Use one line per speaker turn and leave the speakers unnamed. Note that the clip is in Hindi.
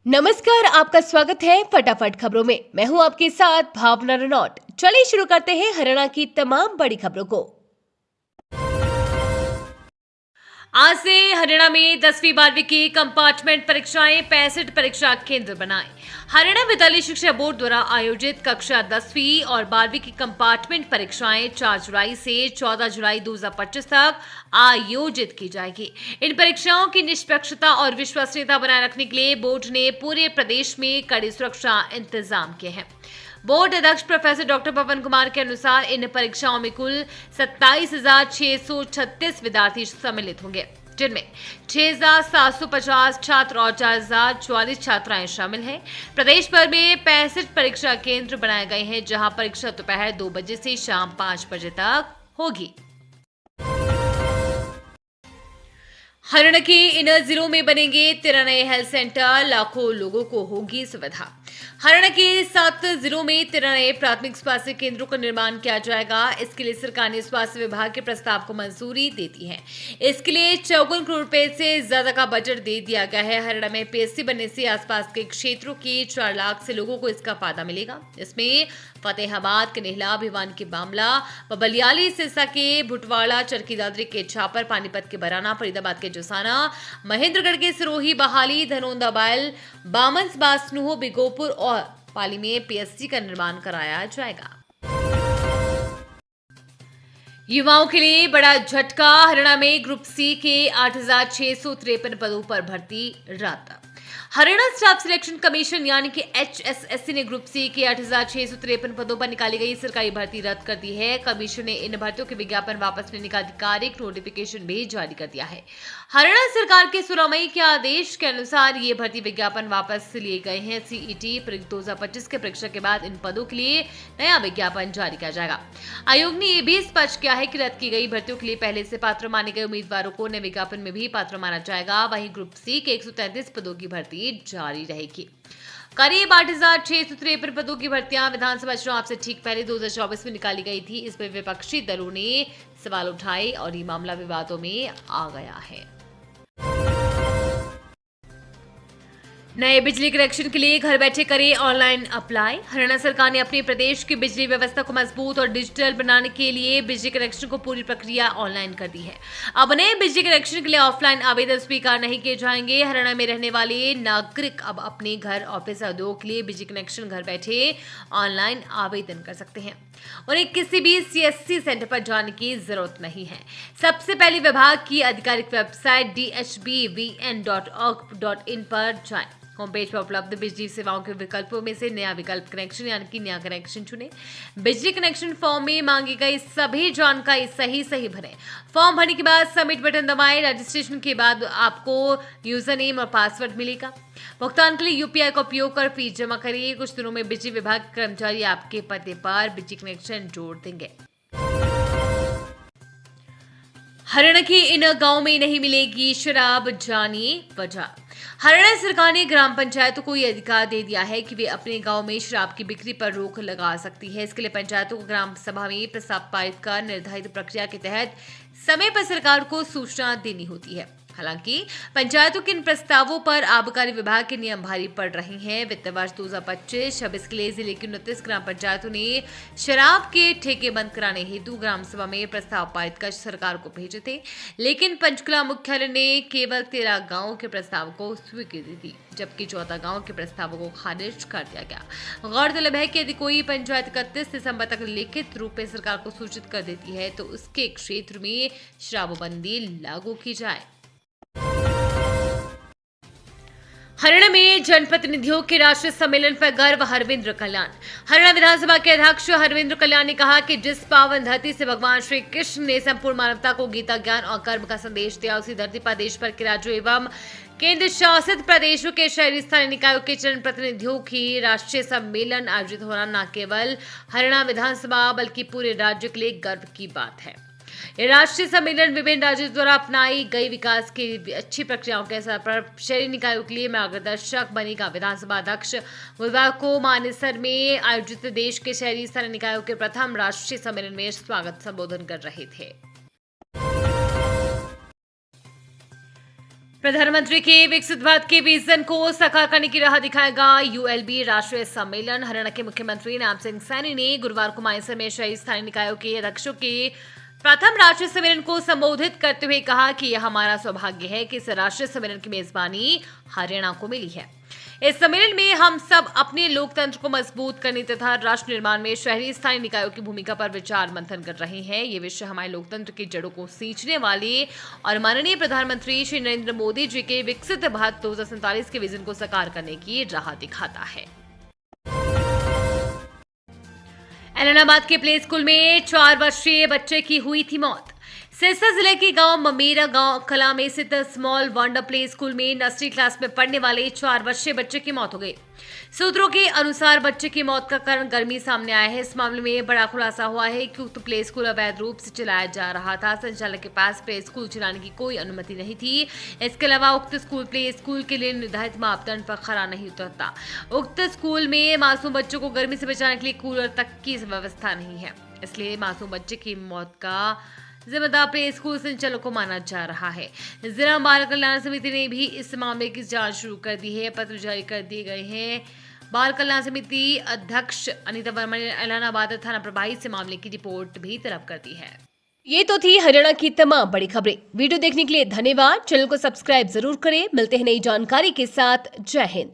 नमस्कार, आपका स्वागत है फटाफट खबरों में। मैं हूं आपके साथ भावना रनौट। चलिए शुरू करते हैं हरियाणा की तमाम बड़ी खबरों को। आज से हरियाणा में 10वीं 12वीं की कंपार्टमेंट परीक्षाएं 65 परीक्षा केंद्र बनाए। हरियाणा विद्यालय शिक्षा बोर्ड द्वारा आयोजित कक्षा 10वीं और 12वीं की कंपार्टमेंट परीक्षाएं 4 जुलाई से 14 जुलाई 2025 तक आयोजित की जाएगी। इन परीक्षाओं की निष्पक्षता और विश्वसनीयता बनाए रखने के लिए बोर्ड ने पूरे प्रदेश में कड़ी सुरक्षा इंतजाम किए हैं। बोर्ड अध्यक्ष प्रोफेसर डॉक्टर पवन कुमार के अनुसार इन परीक्षाओं में कुल 27,636 विद्यार्थी सम्मिलित होंगे, जिनमें 6,750 छात्र और 4,044 छात्राएं शामिल हैं। प्रदेश भर में 65 परीक्षा केंद्र बनाए गए हैं, जहां परीक्षा दोपहर 2 बजे से शाम 5 बजे तक होगी। हरियाणा के इन जिलों में बनेंगे 13 नए हेल्थ सेंटर, लाखों लोगों को होगी सुविधा। हरियाणा के 7 जिलों में 13 नए प्राथमिक स्वास्थ्य केंद्रों का निर्माण किया जाएगा। इसके लिए सरकार ने स्वास्थ्य विभाग के प्रस्ताव को मंजूरी दे दी है। इसके लिए 54 करोड़ रुपए से ज्यादा का बजट दे दिया गया है। हरियाणा में पीएससी बनने से आसपास के क्षेत्रों के 4 लाख से लोगों को इसका फायदा मिलेगा। इसमें फतेहाबाद, कन्हेला, भिवानी के बामला, बलियाली, सिरसा के भुटवाड़ा, चरखी दादरी के छापर, पानीपत के बराना, फरीदाबाद के जोसाना, महेंद्रगढ़ के सिरोही, बहाली, धनौंदा बैल, बामन, बासनूह, बिगोपुर और पाली में पीएससी का निर्माण कराया जाएगा। युवाओं के लिए बड़ा झटका। हरियाणा में ग्रुप सी के 8,653 पदों पर भर्ती रद्द। हरियाणा स्टाफ सिलेक्शन कमीशन यानी कि HSSC ने ग्रुप सी के 8,653 पदों पर निकाली गई सरकारी भर्ती रद्द कर दी है। कमीशन ने इन भर्तियों के विज्ञापन वापस लेने का आधिकारिक नोटिफिकेशन भी जारी कर दिया है। हरियाणा सरकार के 16 मई के आदेश के अनुसार ये भर्ती विज्ञापन वापस लिए गए हैं। सीईटी 2025 के परीक्षा के बाद इन पदों के लिए नया विज्ञापन जारी किया जाएगा। आयोग ने यह भी स्पष्ट किया है कि रद्द की गई भर्तियों के लिए पहले से पात्र माने गए उम्मीदवारों को नए विज्ञापन में भी पात्र माना जाएगा। वहीं ग्रुप सी के 133 पदों की भर्ती जारी रहेगी। करीब 8,653 पदों की भर्तियां विधानसभा चुनाव से ठीक पहले 2024 में निकाली गई थी। इस पर विपक्षी दलों ने सवाल उठाए और ये मामला विवादों में आ गया है। नए बिजली कनेक्शन के लिए घर बैठे करें ऑनलाइन अप्लाई। हरियाणा सरकार ने अपने प्रदेश की बिजली व्यवस्था को मजबूत और डिजिटल बनाने के लिए बिजली कनेक्शन को पूरी प्रक्रिया ऑनलाइन कर दी है। अब नए बिजली कनेक्शन के लिए ऑफलाइन आवेदन स्वीकार नहीं किए जाएंगे। हरियाणा में रहने वाले नागरिक अब अपने घर, ऑफिस, उद्योग के लिए बिजली कनेक्शन घर बैठे ऑनलाइन आवेदन कर सकते हैं। उन्हें किसी भी CSC सेंटर पर जाने की जरूरत नहीं है। सबसे पहले विभाग की आधिकारिक वेबसाइट dhbvn.org.in पर जाएं। होम पेज पर उपलब्ध बिजली सेवाओं के विकल्पों में से नया विकल्प कनेक्शन यानी कि नया कनेक्शन चुनें। बिजली कनेक्शन फॉर्म में मांगी गई सभी जानकारी सही भरें। फॉर्म भरने के बाद सबमिट बटन दबाएं। रजिस्ट्रेशन के बाद आपको यूजर नेम और पासवर्ड मिलेगा। भुगतान के लिए UPI का उपयोग कर फीस जमा करिए। कुछ दिनों में बिजली विभाग के कर्मचारी आपके पते पर बिजली कनेक्शन जोड़ देंगे। हरियाणा के इन गांवों में नहीं मिलेगी शराब, जानिए वजह। हरियाणा सरकार ने ग्राम पंचायतों को यह अधिकार दे दिया है कि वे अपने गांव में शराब की बिक्री पर रोक लगा सकती है। इसके लिए पंचायतों को ग्राम सभा में प्रस्ताव पारित कर निर्धारित प्रक्रिया के तहत समय पर सरकार को सूचना देनी होती है। हालांकि पंचायतों के इन प्रस्तावों पर आबकारी विभाग के नियम भारी पड़ रहे हैं। वित्त वर्ष 2025-26 के लिए जिले की 29 ग्राम पंचायतों ने शराब के ठेके बंद कराने हेतु ग्राम सभा में प्रस्ताव पारित कर सरकार को भेजे थे, लेकिन पंचकुला मुख्यालय ने केवल 13 गांवों के प्रस्ताव को स्वीकृति दी, जबकि 14 गांवों के प्रस्तावों को खारिज कर दिया गया। गौरतलब है कि यदि कोई पंचायत 31 दिसंबर तक लिखित रूप में सरकार को सूचित कर देती है तो उसके क्षेत्र में शराबबंदी लागू की जाए। हरियाणा में जनप्रतिनिधियों के राष्ट्रीय सम्मेलन पर गर्व। हरविंद्र कल्याण। हरियाणा विधानसभा के अध्यक्ष हरविंद्र कल्याण ने कहा कि जिस पावन धरती से भगवान श्री कृष्ण ने संपूर्ण मानवता को गीता, ज्ञान और कर्म का संदेश दिया, उसी धरती पर देश भर के राज्यों एवं केंद्र शासित प्रदेशों के शहरी स्थानीय निकायों के जनप्रतिनिधियों की राष्ट्रीय सम्मेलन आयोजित होना न केवल हरियाणा विधानसभा बल्कि पूरे राज्य के लिए गर्व की बात है। ये राष्ट्रीय सम्मेलन विभिन्न राज्यों द्वारा अपनाई गई विकास की अच्छी प्रक्रियाओं के आधार पर शहरी निकायों के लिए मार्गदर्शक बनेगा। विधानसभा अध्यक्ष बुधवार को मानेसर में आयोजित देश के शहरी स्थानीय निकायों के प्रथम राष्ट्रीय सम्मेलन में स्वागत संबोधन कर रहे थे। प्रधानमंत्री के विकसित भारत के विजन को साकार करने की राह दिखाएगा यूएलबी राष्ट्रीय सम्मेलन। हरियाणा के मुख्यमंत्री नायब सिंह सैनी ने गुरुवार को मानेसर में शहरी स्थानीय निकायों के अध्यक्षों के प्रथम राष्ट्रीय सम्मेलन को संबोधित करते हुए कहा कि यह हमारा सौभाग्य है कि इस राष्ट्रीय सम्मेलन की मेजबानी हरियाणा को मिली है। इस सम्मेलन में हम सब अपने लोकतंत्र को मजबूत करने तथा राष्ट्र निर्माण में शहरी स्थानीय निकायों की भूमिका पर विचार मंथन कर रहे हैं। ये विषय हमारे लोकतंत्र की जड़ों को सींचने वाले और माननीय प्रधानमंत्री श्री नरेंद्र मोदी जी के विकसित भारत 2047 के विजन को साकार करने की राह दिखाता है। एलनाबाद के प्ले स्कूल में 4 वर्षीय बच्चे की हुई थी मौत। सिरसा जिले के गांव ममेरा गांव कला में स्थित स्मॉल वंडर प्ले स्कूल में नर्सरी क्लास में पढ़ने वाले 4 वर्षीय बच्चे की मौत हो गई। सूत्रों के अनुसार बच्चे की मौत का कारण गर्मी सामने आया है। इस मामले में बड़ा खुलासा हुआ है कि उक्त प्ले स्कूल अवैध रूप से चलाया जा रहा था। संचालक के पास प्ले स्कूल चलाने की कोई अनुमति नहीं थी। इसके अलावा उक्त स्कूल प्ले स्कूल के लिए निर्धारित मापदंड पर खरा नहीं उतरता। उक्त स्कूल में मासूम बच्चों को गर्मी से बचाने के लिए कूलर तक की व्यवस्था नहीं है, इसलिए मासूम बच्चे की मौत का जिम्मेदार प्ले स्कूल संचालक को माना जा रहा है। जिला बाल कल्याण समिति ने भी इस मामले की जांच शुरू कर दी है। पत्र जारी कर दिए गए हैं। बाल कल्याण समिति अध्यक्ष अनीता वर्मा ने एलनाबाद थाना प्रभारी से मामले की रिपोर्ट भी तलब कर दी है। ये तो थी हरियाणा की तमाम बड़ी खबरें। वीडियो देखने के लिए धन्यवाद। चैनल को सब्सक्राइब जरूर करें। मिलते हैं नई जानकारी के साथ। जय हिंद।